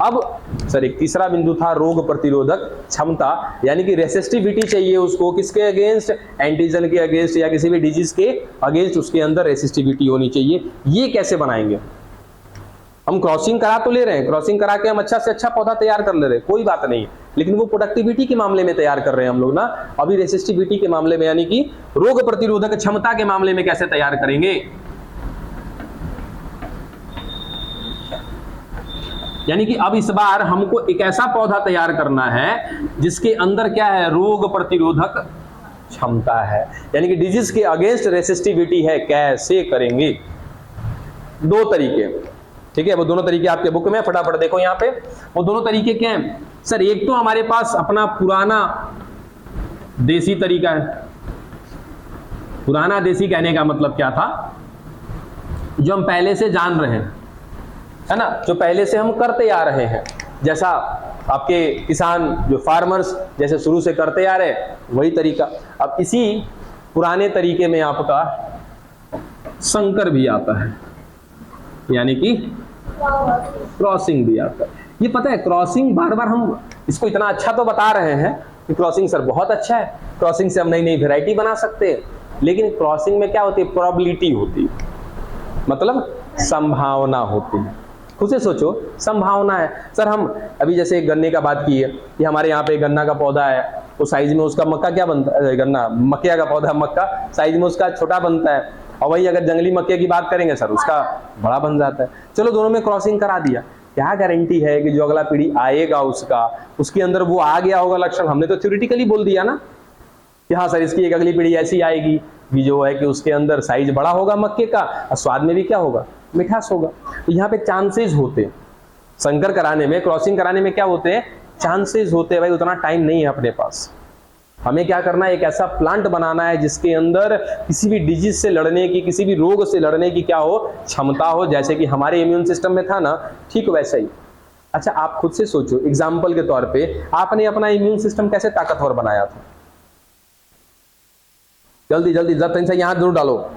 अब सर एक तीसरा बिंदु था रोग प्रतिरोधक क्षमता, यानी कि रेसिस्टिविटी चाहिए उसको, किसके अगेंस्ट, एंटीजन के अगेंस्ट या किसी भी डिजीज के अगेंस्ट उसके अंदर रेसिस्टिविटी होनी चाहिए। ये कैसे बनाएंगे, हम क्रॉसिंग करा तो ले रहे हैं, क्रॉसिंग करा के हम अच्छा से अच्छा पौधा तैयार कर ले रहे हैं, कोई बात नहीं, लेकिन वो प्रोडक्टिविटी के मामले में तैयार कर रहे हैं हम लोग ना, अभी रेसिस्टिविटी के मामले में यानी कि रोग प्रतिरोधक क्षमता के मामले में कैसे तैयार करेंगे। यानी कि अब इस बार हमको एक ऐसा पौधा तैयार करना है जिसके अंदर क्या है, रोग प्रतिरोधक क्षमता है, यानी कि डिजीज के अगेंस्ट रेसिस्टिविटी है। कैसे करेंगे, दो तरीके, ठीक है, वो दोनों तरीके आपके बुक में फटाफट देखो यहाँ पे, वो दोनों तरीके क्या हैं सर, एक तो हमारे पास अपना पुराना देसी तरीका है। पुराना देसी कहने का मतलब क्या था, जो हम पहले से जान रहे हैं, है ना, जो पहले से हम करते आ रहे हैं, जैसा आपके किसान जो फार्मर्स जैसे शुरू से करते आ रहे हैं वही तरीका। अब इसी पुराने तरीके में आपका संकर भी आता है, यानी कि क्रॉसिंग भी आता है। ये पता है क्रॉसिंग बार बार हम इसको इतना अच्छा तो बता रहे हैं कि क्रॉसिंग सर बहुत अच्छा है, क्रॉसिंग से हम नई नई वैरायटी बना सकते हैं, लेकिन क्रॉसिंग में क्या होती है, प्रोबेबिलिटी होती है, मतलब संभावना होती है। खुद से सोचो, संभावना है सर। हम अभी जैसे गन्ने का बात की है कि हमारे यहाँ पे गन्ना का पौधा है, वो साइज में उसका मक्का क्या बनता है, गन्ना मक्या का पौधा, मक्का साइज में उसका छोटा बनता है, और वही अगर जंगली मक्के की बात करेंगे सर उसका बड़ा बन जाता है। चलो दोनों में क्रॉसिंग करा दिया, क्या गारंटी है कि जो अगला पीढ़ी आएगा उसका, उसके अंदर वो आ गया होगा लक्षण। हमने तो थ्योरेटिकली बोल दिया ना कि हाँ सर इसकी एक अगली पीढ़ी ऐसी आएगी कि जो है कि उसके अंदर साइज बड़ा होगा मक्के का, और स्वाद में भी क्या होगा, मिठास होगा। तो यहाँ पे चांसेस होते हैं, संकर कराने में, क्रॉसिंग कराने में क्या होते हैं, चांसेस होते हैं। भाई उतना टाइम नहीं है अपने पास, हमें क्या करना है, एक ऐसा प्लांट बनाना है जिसके अंदर किसी भी डिजीज से लड़ने की, किसी भी रोग से लड़ने की क्या हो, क्षमता हो, जैसे कि हमारे इम्यून सिस्टम में था ना, ठीक वैसा ही। अच्छा आप खुद से सोचो, एग्जाम्पल के तौर पे आपने अपना इम्यून सिस्टम कैसे ताकतवर बनाया था, जल्दी जल्दी जब से यहां जरूर डालो,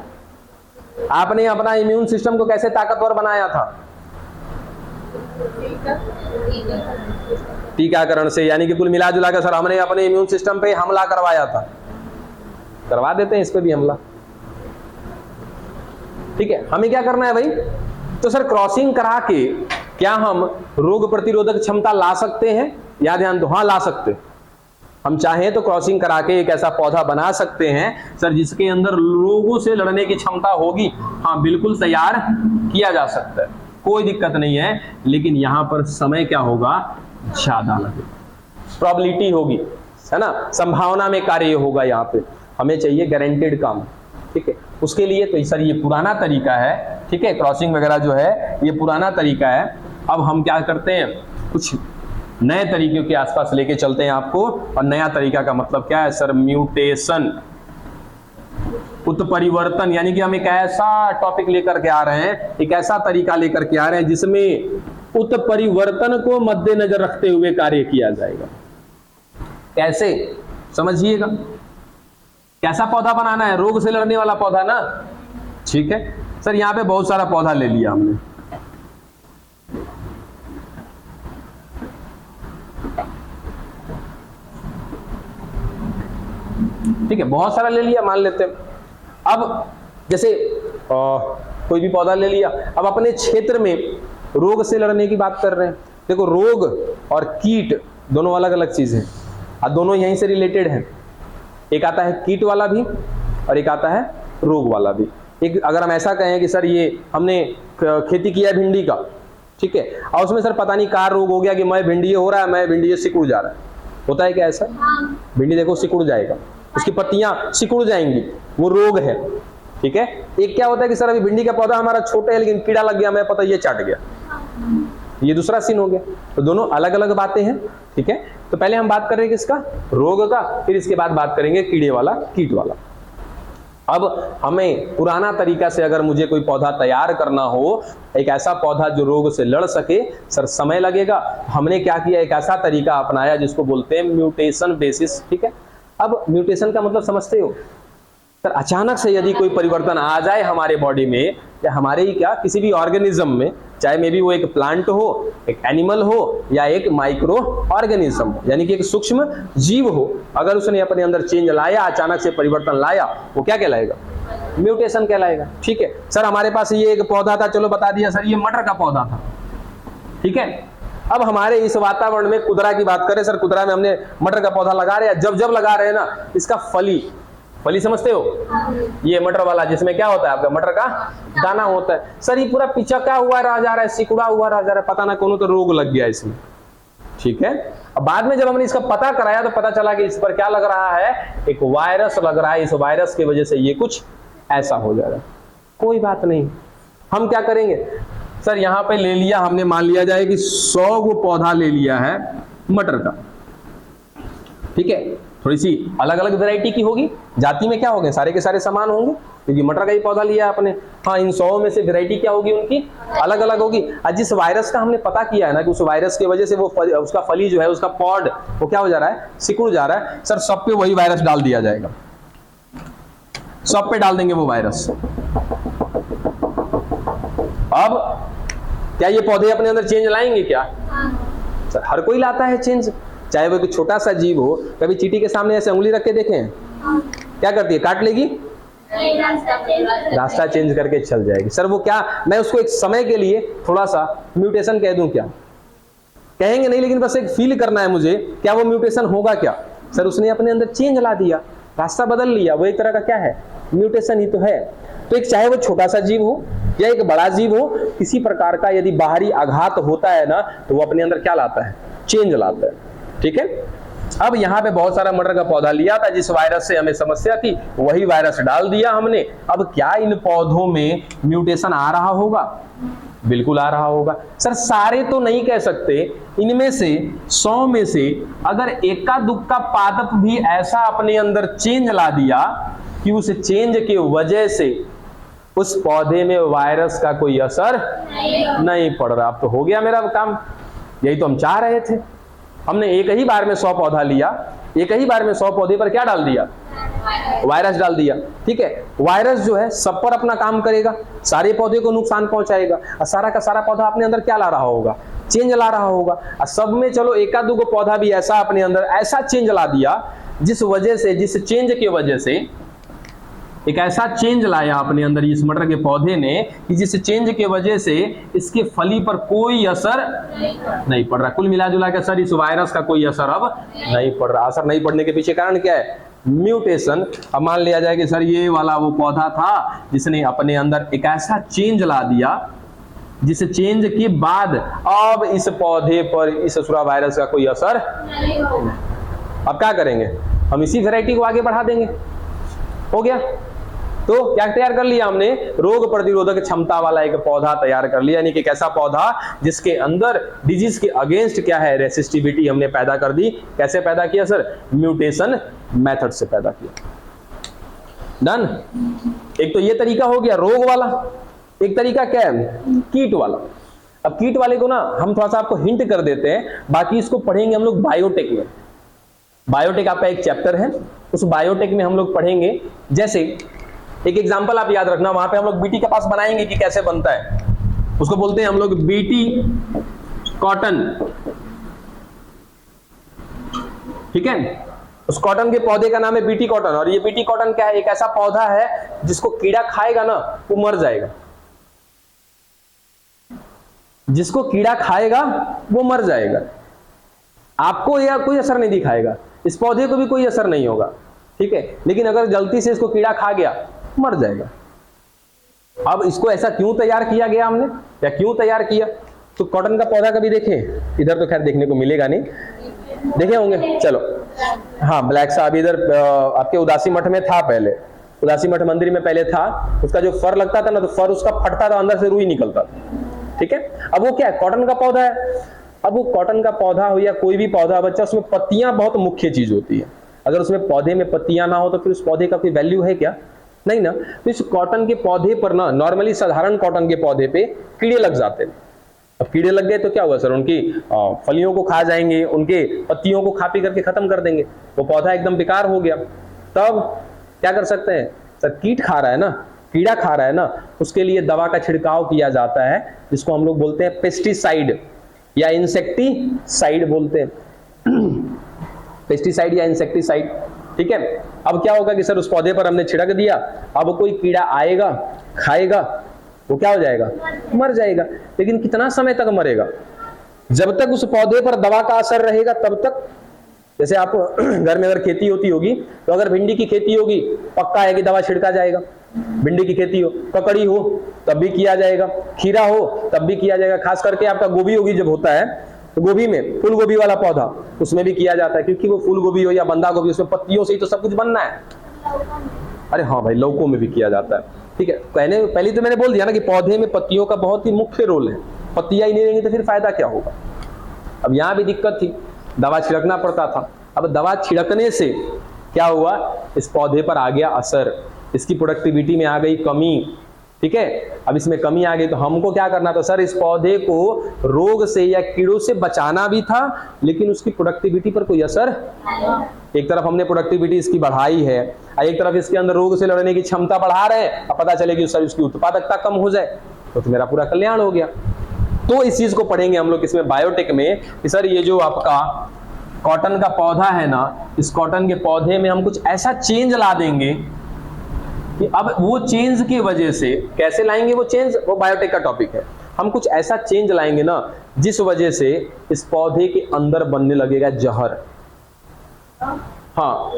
आपने अपना इम्यून सिस्टम को कैसे ताकतवर बनाया था, टीकाकरण से, यानी कि कुल मिला जुला कर सर हमने अपने इम्यून सिस्टम पे हमला करवाया था, करवा देते हैं इस पे भी हमला, ठीक है। हमें क्या करना है भाई, तो सर क्रॉसिंग करा के क्या हम रोग प्रतिरोधक क्षमता ला सकते हैं, या ध्यान दो, हाँ ला सकते, हम चाहें तो क्रॉसिंग करा के एक ऐसा पौधा बना सकते हैं सर जिसके अंदर रोगों से लड़ने की क्षमता होगी, हाँ बिल्कुल तैयार किया जा सकता है, कोई दिक्कत नहीं है, लेकिन यहां पर समय क्या होगा, ज्यादा लगेगा, प्रोबेबिलिटी होगी, है ना, संभावना में कार्य होगा, यहाँ पे हमें चाहिए गारंटेड काम, ठीक है। उसके लिए तो सर ये पुराना तरीका है, ठीक है, क्रॉसिंग वगैरह जो है ये पुराना तरीका है। अब हम क्या करते हैं, कुछ नए तरीकों के आसपास लेके चलते हैं आपको। और नया तरीका का मतलब क्या है सर, म्यूटेशन, उत्परिवर्तन, यानी कि हम एक ऐसा टॉपिक लेकर के आ रहे हैं, एक ऐसा तरीका लेकर के आ रहे हैं जिसमें उत्परिवर्तन को मद्देनजर रखते हुए कार्य किया जाएगा। कैसे, समझिएगा, कैसा पौधा बनाना है, रोग से लड़ने वाला पौधा ना, ठीक है। सर यहाँ पे बहुत सारा पौधा ले लिया हमने, ठीक है, बहुत सारा ले लिया, मान लेते हैं। अब जैसे कोई भी पौधा ले लिया, अब अपने क्षेत्र में रोग से लड़ने की बात कर रहे हैं, देखो रोग और कीट दोनों अलग अलग चीज है, और दोनों यहीं से रिलेटेड हैं। एक आता है कीट वाला भी और एक आता है रोग वाला भी। एक अगर हम ऐसा कहें कि सर ये हमने खेती किया भिंडी का, ठीक है, और उसमें सर पता नहीं क्या रोग हो गया कि मैं भिंडी हो रहा है, मैं भिंडी सिकुड़ जा रहा है, होता है क्या ऐसा? भिंडी देखो सिकुड़ जाएगा, उसकी पत्तियां सिकुड़ जाएंगी, वो रोग है, ठीक है। एक क्या होता है कि सर अभी भिंडी का पौधा हमारा छोटा है लेकिन कीड़ा लग गया, मैं पता ये चाट गया, ये दूसरा सीन हो गया। तो दोनों अलग अलग बातें हैं, ठीक है। तो पहले हम बात करेंगे किसका? रोग का, फिर इसके बाद बात करेंगे कीड़े वाला, कीट वाला। अब हमें पुराना तरीका से अगर मुझे कोई पौधा तैयार करना हो, एक ऐसा पौधा जो रोग से लड़ सके, सर समय लगेगा। हमने क्या किया, एक ऐसा तरीका अपनाया जिसको बोलते हैं म्यूटेशन बेसिस, ठीक है। अब म्यूटेशन का मतलब समझते हो? सर अचानक से यदि कोई परिवर्तन आ जाए हमारे बॉडी में, या हमारे ही क्या किसी भी ऑर्गेनिज्म में, चाहे मे बी वो एक प्लांट हो, एक एनिमल हो, या एक माइक्रो ऑर्गेनिज्म हो, यानी कि एक सूक्ष्म जीव हो, अगर उसने अपने अंदर चेंज लाया, अचानक से परिवर्तन लाया, वो क्या कहलाएगा? म्यूटेशन कहलाएगा, ठीक है। सर हमारे पास ये एक पौधा था, चलो बता दिया सर ये मटर का पौधा था, ठीक है। अब हमारे इस वातावरण में कुदरा की बात करें, सर कुदरा में हमने मटर का पौधा लगा रहे हैं, जब लगा रहे हैं ना, इसका फली समझते हो? ये मटर वाला जिसमें क्या होता है आपका मटर का दाना होता है, सर ये पूरा पिचका हुआ रह जा रहा है, सिकुड़ा हुआ रह जा रहा है, पता ना कौन तो रोग लग गया इसमें, ठीक है। अब बाद में जब हमने इसका पता कराया तो पता चला कि इस पर क्या लग रहा है, एक वायरस लग रहा है, इस वायरस की वजह से ये कुछ ऐसा हो जा रहा है। कोई बात नहीं, हम क्या करेंगे, सर यहाँ पे ले लिया हमने, मान लिया जाए कि 100 वो पौधा ले लिया है मटर का, ठीक है। थोड़ी सी अलग अलग वैरायटी की होगी, जाति में क्या होंगे, सारे के सारे समान होंगे क्योंकि मटर का ही पौधा लिया आपने। हाँ, इन 100 में से वैरायटी क्या होगी उनकी अलग अलग होगी। आज जिस वायरस का हमने पता किया है ना कि उस वायरस की वजह से वो उसका फली जो है, उसका पॉड वो क्या हो जा रहा है, सिकुड़ जा रहा है, सर सब पे वही वायरस डाल दिया जाएगा, सब पे डाल देंगे वो वायरस। अब क्या ये पौधे अपने अंदर चेंज लाएंगे क्या? सर हर कोई लाता है चेंज, चाहे वो एक छोटा सा जीव हो। कभी चींटी के सामने ऐसे उंगली रख के देखें, क्या करती है, काट लेगी, रास्ता चेंज करके चल जाएगी। सर वो क्या, मैं उसको एक समय के लिए थोड़ा सा म्यूटेशन कह दूं क्या? कहेंगे नहीं, लेकिन बस एक फील करना है मुझे, क्या वो म्यूटेशन होगा क्या? सर उसने अपने अंदर चेंज ला दिया, रास्ता बदल लिया, वो एक तरह का क्या है, म्यूटेशन ही तो है। तो एक चाहे वो छोटा सा जीव हो या एक बड़ा जीव हो, किसी प्रकार का यदि बाहरी आघात होता है ना, तो वो अपने अंदर क्या लाता है, चेंज लाता है, ठीक है। अब यहाँ पे बहुत सारा मटर का पौधा लिया था, जिस वायरस से हमें समस्या थी वही वायरस डाल दिया हमने। अब क्या इन पौधों में म्यूटेशन आ रहा होगा? बिल्कुल आ रहा होगा। सर सारे तो नहीं कह सकते, इनमें से 100 में से अगर एका दुक्का पादप भी ऐसा अपने अंदर चेंज ला दिया कि उस चेंज की वजह से उस पौधे में वायरस का कोई असर नहीं पड़ रहा, अब तो हो गया मेरा काम। यही तो हम चाह रहे थे। हमने एक ही बार में 100 पौधा लिया, एक ही बार में 100 पौधे पर क्या डाल दिया, वायरस डाल दिया, ठीक है। वायरस जो है सब पर अपना काम करेगा, सारे पौधे को नुकसान पहुंचाएगा, और सारा का सारा पौधा अपने अंदर क्या ला रहा होगा, चेंज ला रहा होगा। और सब में चलो एका दो पौधा भी ऐसा अपने अंदर ऐसा चेंज ला दिया जिस वजह से, जिस चेंज की वजह से, एक ऐसा चेंज लाया अपने अंदर इस मटर के पौधे ने कि जिस चेंज के वजह से इसके फली पर कोई असर नहीं पड़ रहा। कुल मिला जुला के सर इस वायरस का कोई असर अब नहीं पड़ रहा। असर नहीं पड़ने के पीछे कारण क्या है, म्यूटेशन। अब मान लिया जाए कि सर ये वाला वो पौधा था जिसने अपने अंदर एक ऐसा चेंज ला दिया जिस चेंज के बाद अब इस पौधे पर इस ससुरा वायरस का कोई असर। अब क्या करेंगे, हम इसी वैरायटी को आगे बढ़ा देंगे। हो गया। तो क्या तैयार कर लिया हमने, रोग प्रतिरोधक क्षमता वाला एक पौधा तैयार कर लिया, यानी कि एक ऐसा पौधा जिसके अंदर डिजीज के अगेंस्ट क्या है, रेसिस्टिविटी हमने पैदा कर दी। कैसे पैदा किया सर, म्यूटेशन मेथड से पैदा किया। डन। एक तो ये तरीका हो गया रोग वाला, एक तरीका क्या है, कीट वाला। अब कीट वाले को ना हम थोड़ा सा आपको हिंट कर देते हैं, बाकी इसको पढ़ेंगे हम लोग बायोटेक में। बायोटेक आपका एक चैप्टर है, उस बायोटेक में हम लोग पढ़ेंगे। जैसे एक एग्जांपल आप याद रखना, वहां पे हम लोग बीटी का पास बनाएंगे कि कैसे बनता है, उसको बोलते हैं हम लोग बीटी कॉटन, ठीक है। उस कॉटन के पौधे का नाम है बीटी कॉटन। और ये बीटी कॉटन क्या है, एक ऐसा पौधा है जिसको कीड़ा खाएगा ना वो मर जाएगा। जिसको कीड़ा खाएगा वो मर जाएगा, आपको या कोई असर नहीं दिखाएगा, इस पौधे को भी कोई असर नहीं होगा, ठीक है। लेकिन अगर गलती से इसको कीड़ा खा गया मर जाएगा। अब इसको ऐसा क्यों तैयार किया गया हमने, या क्यों तैयार किया? तो कॉटन का पौधा कभी देखे? इधर तो खैर देखने को मिलेगा नहीं, देखे होंगे। चलो हाँ, ब्लैक सा अभी इधर आपके उदासी मठ में था, पहले उदासी मठ मंदिर में पहले था। उसका जो फर लगता था ना, तो फर उसका फटता था, अंदर से रुई निकलता था, ठीक है। अब वो क्या है, कॉटन का पौधा है। अब वो कॉटन का पौधा हो या कोई भी पौधा बच्चा, उसमें पत्तियां बहुत मुख्य चीज होती है। अगर उसमें पौधे में पत्तियां ना हो तो फिर उस पौधे का कोई वैल्यू है क्या? नहीं ना। तो इस कॉटन के पौधे पर ना, नॉर्मली साधारण कॉटन के पौधे पे कीड़े लग जाते हैं। अब कीड़े लग गए तो क्या हुआ सर, उनकी फलियों को खा जाएंगे, उनके पत्तियों को खा पी करके खत्म कर देंगे, वो पौधा एकदम बेकार हो गया। तब क्या कर सकते हैं सर, कीट खा रहा है ना, कीड़ा खा रहा है ना, उसके लिए दवा का छिड़काव किया जाता है, जिसको हम लोग बोलते हैं पेस्टिसाइड या इंसेक्टिसाइड बोलते हैं, पेस्टिसाइड या इंसेक्टिसाइड, ठीक है। अब क्या होगा कि सर उस पौधे पर हमने छिड़क दिया, अब कोई कीड़ा आएगा, खाएगा, वो क्या हो जाएगा, मर जाएगा। लेकिन कितना समय तक मरेगा? जब तक उस पौधे पर दवा का असर रहेगा तब तक। जैसे आप घर में अगर खेती होती होगी, तो अगर भिंडी की खेती होगी, पक्का है कि दवा छिड़का जाएगा। भिंडी की खेती हो, ककड़ी हो तब भी किया जाएगा, खीरा हो तब भी किया जाएगा। खास करके आपका गोभी होगी जब होता है, तो गोभी में फूल गोभी वाला पौधा, उसमें भी किया जाता है, क्योंकि वो फूल गोभी हो या बंदा गोभी, उसमें पत्तियों से ही तो सब कुछ बनना है। अरे हाँ भाई, लौकों में भी किया जाता है, ठीक है। पहले तो मैंने बोल दिया ना कि पौधे में पत्तियों का बहुत ही मुख्य रोल है। पत्तियां ही नहीं रहेंगी तो फिर फायदा क्या होगा? अब यहाँ भी दिक्कत थी, दवा छिड़कना पड़ता था। अब दवा छिड़कने से क्या हुआ, इस पौधे पर आ गया असर, इसकी प्रोडक्टिविटी में आ गई कमी, ठीक है। अब इसमें कमी आ गई तो हमको क्या करना था सर, इस पौधे को रोग से या कीड़ों से बचाना भी था, लेकिन उसकी प्रोडक्टिविटी पर कोई असर। एक तरफ हमने प्रोडक्टिविटी इसकी बढ़ाई है, एक तरफ इसके अंदर रोग से लड़ने की क्षमता बढ़ा रहे हैं, अब पता चलेगी सर उसकी उत्पादकता कम हो जाए तो मेरा पूरा कल्याण हो गया। तो इस चीज को पढ़ेंगे हम लोग इसमें बायोटेक में कि सर ये जो आपका कॉटन का पौधा है ना, इस कॉटन के पौधे में हम कुछ ऐसा चेंज ला देंगे कि अब वो चेंज की वजह से, कैसे लाएंगे वो चेंज, वो बायोटेक का टॉपिक है। हम कुछ ऐसा चेंज लाएंगे ना जिस वजह से इस पौधे के अंदर बनने लगेगा जहर। हाँ,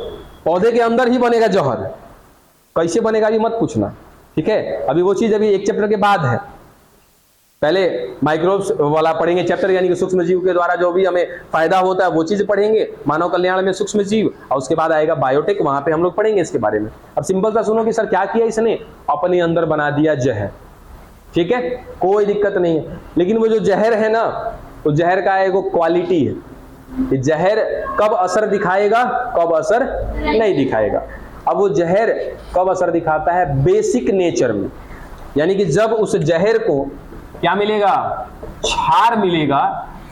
पौधे के अंदर ही बनेगा जहर। कैसे बनेगा ये मत पूछना, ठीक है। अभी वो चीज अभी एक चैप्टर के बाद है। पहले माइक्रोब्स वाला पढ़ेंगे चैप्टर, यानी कि सूक्ष्म जीव के द्वारा जो भी हमें फायदा होता है वो चीज पढ़ेंगे, मानव कल्याण में सूक्ष्म जीव, और उसके बाद आएगा बायोटेक, वहां पे हम लोग पढ़ेंगे इसके बारे में। अब सिंपल सा सुनो कि सर क्या किया इसने, अपने अंदर बना दिया जहर, ठीक है, कोई दिक्कत नहीं है। लेकिन वो जो जहर है ना, वो जहर का एक क्वालिटी है, कि जहर कब असर दिखाएगा, कब असर नहीं दिखाएगा। अब वो जहर कब असर दिखाता है, बेसिक नेचर में, यानी कि जब उस जहर को क्या मिलेगा, क्षार मिलेगा,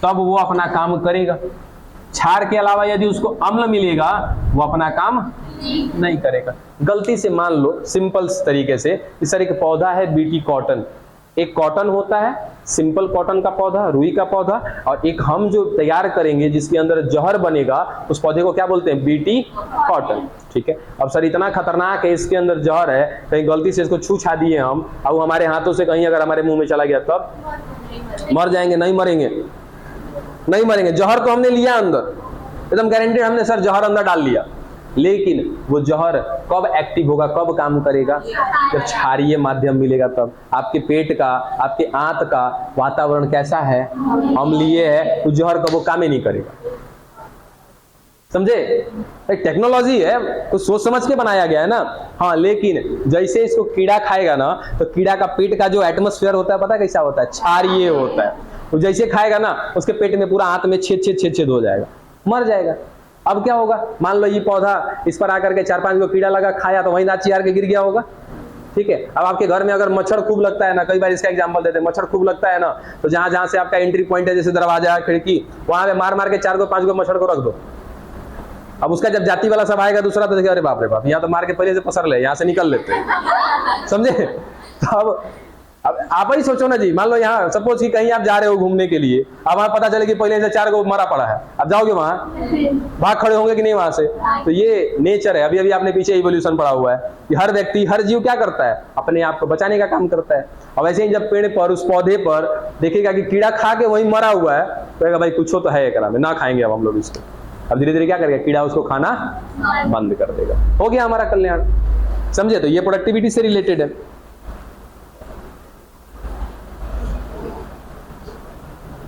तब वो अपना काम करेगा। क्षार के अलावा यदि उसको अम्ल मिलेगा, वो अपना काम नहीं करेगा। गलती से मान लो सिंपल तरीके से, इस तरह एक पौधा है बीटी कॉटन, एक कॉटन होता है सिंपल कॉटन का पौधा, रुई का पौधा, और एक हम जो तैयार करेंगे जिसके अंदर जहर बनेगा, उस पौधे को क्या बोलते हैं, बीटी कॉटन, ठीक है। अब सर इतना खतरनाक है, इसके अंदर जहर है, कहीं गलती से इसको छू छा दिए हम, अब हमारे हाथों से कहीं अगर हमारे मुंह में चला गया तब मर जाएंगे? नहीं मरेंगे, नहीं मरेंगे। जहर तो हमने लिया अंदर, एकदम गारंटेड, हमने सर जहर अंदर डाल लिया, लेकिन वो जहर कब एक्टिव होगा, कब काम करेगा, जब क्षारीय माध्यम मिलेगा तब। आपके पेट का, आपके आंत का वातावरण कैसा है, अम्लीय है, तो जहर का वो काम ही नहीं करेगा। समझे, एक टेक्नोलॉजी है, कुछ सोच समझ के बनाया गया है ना। हाँ, लेकिन जैसे इसको कीड़ा खाएगा ना, तो कीड़ा का पेट का जो एटमोस्फेयर होता है पता है कैसा होता है, क्षारीय होता है। तो जैसे खाएगा ना, उसके पेट में पूरा आंत में छेद हो जाएगा, मर जाएगा। अब क्या होगा, मान लो ये पौधा, इस पर आकर के 4-5 को कीड़ा लगा, खाया तो वहीं दांत चियार के गिर गया होगा, ठीक है। अब आपके घर में अगर मच्छर खूब लगता है ना, कई बार इसका एग्जांपल देते हैं, मच्छर खूब लगता है ना, तो जहां जहां से आपका एंट्री पॉइंट है, जैसे दरवाजा, खिड़की, वहां पे मार मार के 4-5 को मच्छर को रख दो। अब उसका जब जाति वाला सब आएगा दूसरा, तो देखिए अरे बाप रे बाप, यहाँ तो मार के पहले से पसर ले, यहाँ से निकल लेते हैं, समझे। तो अब अब आप ही सोचो ना जी, मान लो यहाँ सपोज कि कहीं आप जा रहे हो घूमने के लिए, अब वहां पता चले कि पहले से 4 को मरा पड़ा है, आप जाओगे वहां, भाग खड़े होंगे कि नहीं वहां से? तो ये नेचर है। अभी अभी आपने पीछे इवोल्यूशन पढ़ा हुआ है कि हर व्यक्ति, हर जीव क्या करता है, अपने आप को बचाने का काम करता है। और वैसे ही जब पेड़ पर, उस पौधे पर देखेगा कि कीड़ा खा के वहीं मरा हुआ है, तो कहेगा भाई कुछ तो है एकरा में, ना खाएंगे अब हम लोग इसको। अब धीरे धीरे क्या करेगा, कीड़ा उसको खाना बंद कर देगा, हो गया हमारा कल्याण। समझे? तो ये प्रोडक्टिविटी से रिलेटेड है।